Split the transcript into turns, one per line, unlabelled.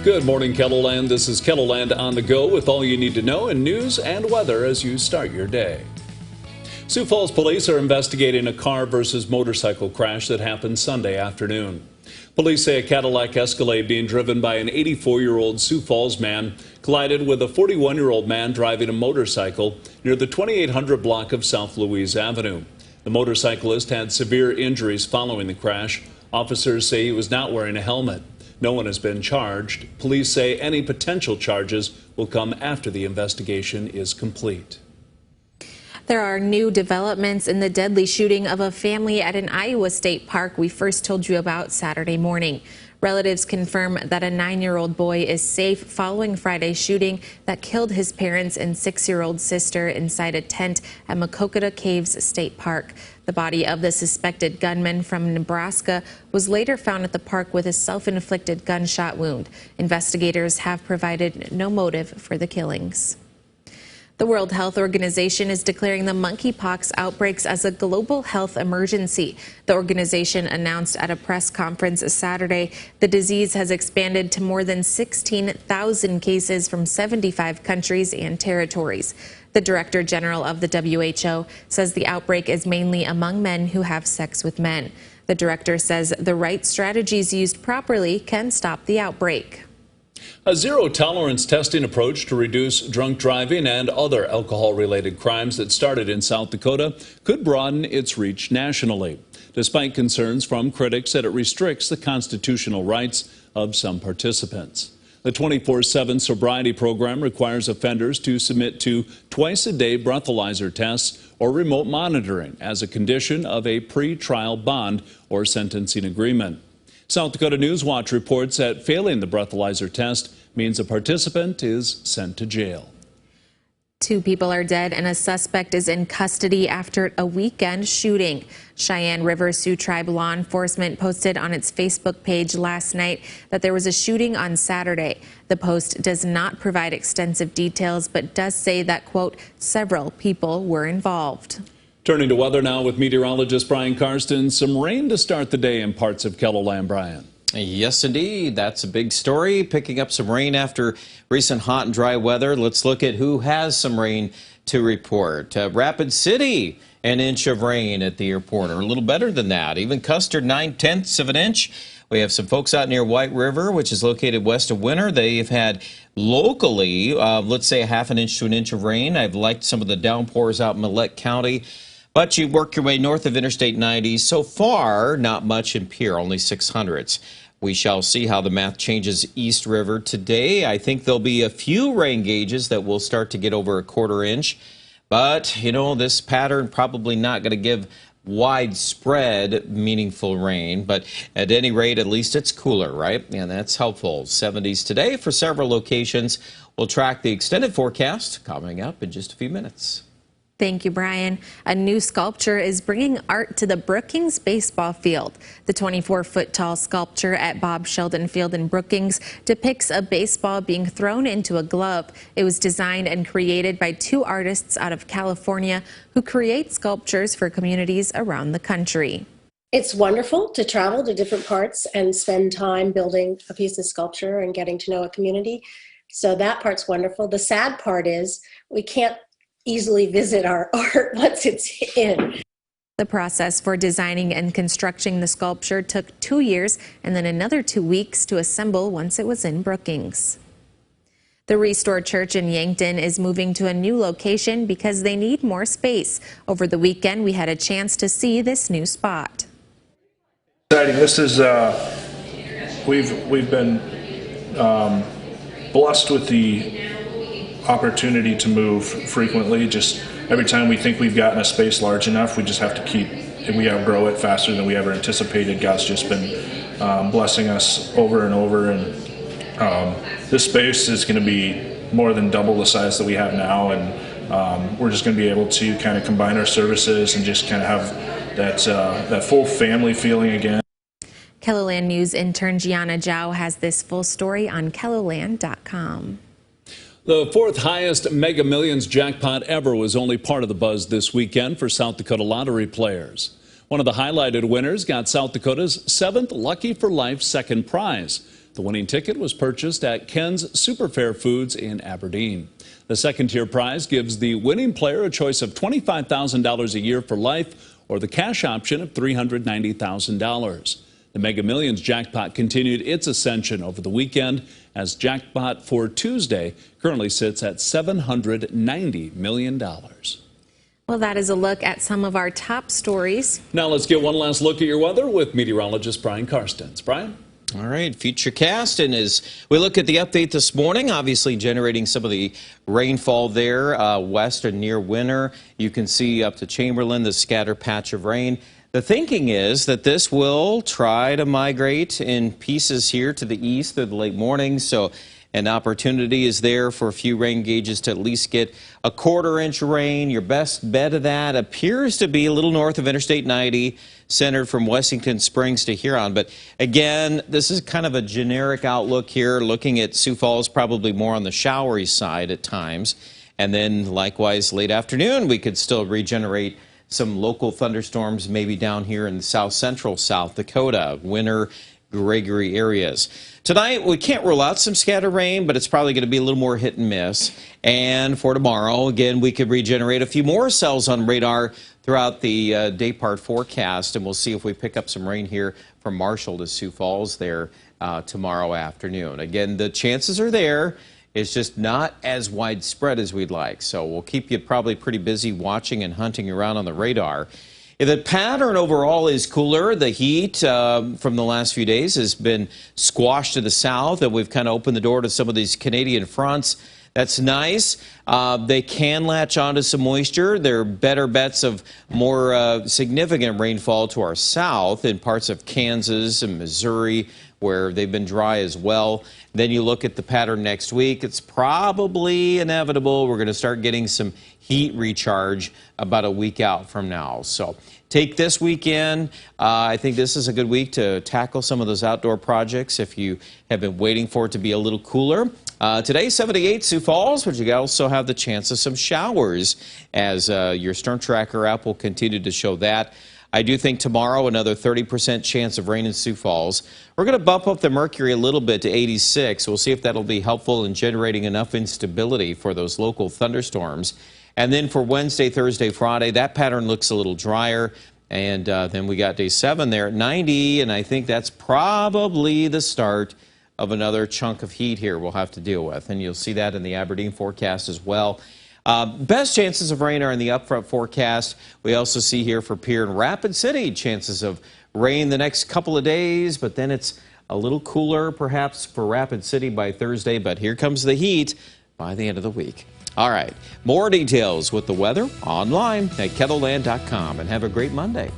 Good morning, KELOLAND. This is KELOLAND on the go with all you need to know in news and weather as you start your day. Sioux Falls police are investigating a car versus motorcycle crash that happened Sunday afternoon. Police say a Cadillac Escalade being driven by an 84-year-old Sioux Falls man collided with a 41-year-old man driving a motorcycle near the 2800 block of South Louise Avenue. The motorcyclist had severe injuries following the crash. Officers say he was not wearing a helmet. No one has been charged. Police say any potential charges will come after the investigation is complete.
There are new developments in the deadly shooting of a family at an Iowa state park we first told you about Saturday morning. Relatives confirm that a 9-year-old boy is safe following Friday's shooting that killed his parents and 6-year-old sister inside a tent at Makokata Caves State Park. The body of the suspected gunman from Nebraska was later found at the park with a self-inflicted gunshot wound. Investigators have provided no motive for the killings. The World Health Organization is declaring the monkeypox outbreaks as a global health emergency. The organization announced at a press conference Saturday the disease has expanded to more than 16,000 cases from 75 countries and territories. The Director General of the WHO says the outbreak is mainly among men who have sex with men. The director says the right strategies used properly can stop the outbreak.
A zero-tolerance testing approach to reduce drunk driving and other alcohol-related crimes that started in South Dakota could broaden its reach nationally, despite concerns from critics that it restricts the constitutional rights of some participants. The 24/7 sobriety program requires offenders to submit to twice-a-day breathalyzer tests or remote monitoring as a condition of a pre-trial bond or sentencing agreement. South Dakota News Watch reports that failing the breathalyzer test means a participant is sent to jail.
2 people are dead and a suspect is in custody after a weekend shooting. Cheyenne River Sioux Tribe law enforcement posted on its Facebook page last night that there was a shooting on Saturday. The post does not provide extensive details, but does say that, quote, several people were involved.
Turning to weather now with meteorologist Brian Karsten. Some rain to start the day in parts of KELOLAND, Brian.
Yes, indeed. That's a big story. Picking up some rain after recent hot and dry weather. Let's look at who has some rain to report. Rapid City, an inch of rain at the airport, or a little better than that. Even Custer, 9/10 of an inch. We have some folks out near White River, which is located west of Winter. They've had locally, let's say, a half an inch to an inch of rain. I've liked some of the downpours out in Millette County. But you work your way north of Interstate 90. So far, not much in Pierre, only 600s. We shall see how the math changes East River today. I think there'll be a few rain gauges that will start to get over a quarter inch. But, you know, this pattern probably not going to give widespread meaningful rain. But at any rate, at least it's cooler, right? And that's helpful. 70s today for several locations. We'll track the extended forecast coming up in just a few minutes.
Thank you, Brian. A new sculpture is bringing art to the Brookings baseball field. The 24-foot-tall sculpture at Bob Sheldon Field in Brookings depicts a baseball being thrown into a glove. It was designed and created by 2 artists out of California who create sculptures for communities around the country.
It's wonderful to travel to different parts and spend time building a piece of sculpture and getting to know a community. So that part's wonderful. The sad part is we can't easily visit our art once it's in.
The process for designing and constructing the sculpture took 2 years and then another 2 weeks to assemble once it was in Brookings. The Restore Church in Yankton is moving to a new location because they need more space. Over the weekend, we had a chance to see this new spot.
Exciting. This is we've been blessed with the opportunity to move frequently. Just every time we think we've gotten a space large enough, we just have to we outgrow it faster than we ever anticipated. God's just been blessing us over and over, and this space is going to be more than double the size that we have now, and we're just going to be able to kind of combine our services and just kind of have that full family feeling again.
KELOLAND News intern Gianna Zhao has this full story on KELOLAND.com.
The 4th highest Mega Millions jackpot ever was only part of the buzz this weekend for South Dakota lottery players. One of the highlighted winners got South Dakota's 7th Lucky for Life second prize. The winning ticket was purchased at Ken's Superfair Foods in Aberdeen. The second-tier prize gives the winning player a choice of $25,000 a year for life or the cash option of $390,000. The Mega Millions jackpot continued its ascension over the weekend as jackpot for Tuesday currently sits at $790 million.
Well, that is a look at some of our top stories.
Now let's get one last look at your weather with meteorologist Brian Karstens. Brian?
All right, Futurecast, and as we look at the update this morning, obviously generating some of the rainfall there west and near Winter. You can see up to Chamberlain, the scattered patch of rain. The thinking is that this will try to migrate in pieces here to the east through the late morning, so an opportunity is there for a few rain gauges to at least get a quarter-inch rain. Your best bet of that appears to be a little north of Interstate 90, centered from Wessington Springs to Huron. But again, this is kind of a generic outlook here, looking at Sioux Falls, probably more on the showery side at times. And then likewise, late afternoon, we could still regenerate some local thunderstorms, maybe down here in south central South Dakota, Winter, Gregory areas. Tonight, we can't rule out some scattered rain, but it's probably going to be a little more hit and miss. And for tomorrow, again, we could regenerate a few more cells on radar throughout the day part forecast, and we'll see if we pick up some rain here from Marshall to Sioux Falls there tomorrow afternoon. Again, the chances are there. It's just not as widespread as we'd like. So we'll keep you probably pretty busy watching and hunting around on the radar. The pattern overall is cooler. The heat from the last few days has been squashed to the south, and we've kind of opened the door to some of these Canadian fronts. That's nice. They can latch onto some moisture. There are better bets of more significant rainfall to our south in parts of Kansas and Missouri, where they've been dry as well. Then you look at the pattern next week. It's probably inevitable. We're going to start getting some heat recharge about a week out from now. So take this weekend. I think this is a good week to tackle some of those outdoor projects if you have been waiting for it to be a little cooler. Today, 78 Sioux Falls, but you also have the chance of some showers as your Storm Tracker app will continue to show that. I do think tomorrow another 30% chance of rain in Sioux Falls. We're going to bump up the mercury a little bit to 86. We'll see if that'll be helpful in generating enough instability for those local thunderstorms. And then for Wednesday, Thursday, Friday, that pattern looks a little drier. And then we got day 7 there at 90, and I think that's probably the start of another chunk of heat here we'll have to deal with. And you'll see that in the Aberdeen forecast as well. Best chances of rain are in the upfront forecast. We also see here for Pierre and Rapid City chances of rain the next couple of days, but then it's a little cooler perhaps for Rapid City by Thursday, but here comes the heat by the end of the week. All right, more details with the weather online at KELOLAND.com, and have a great Monday.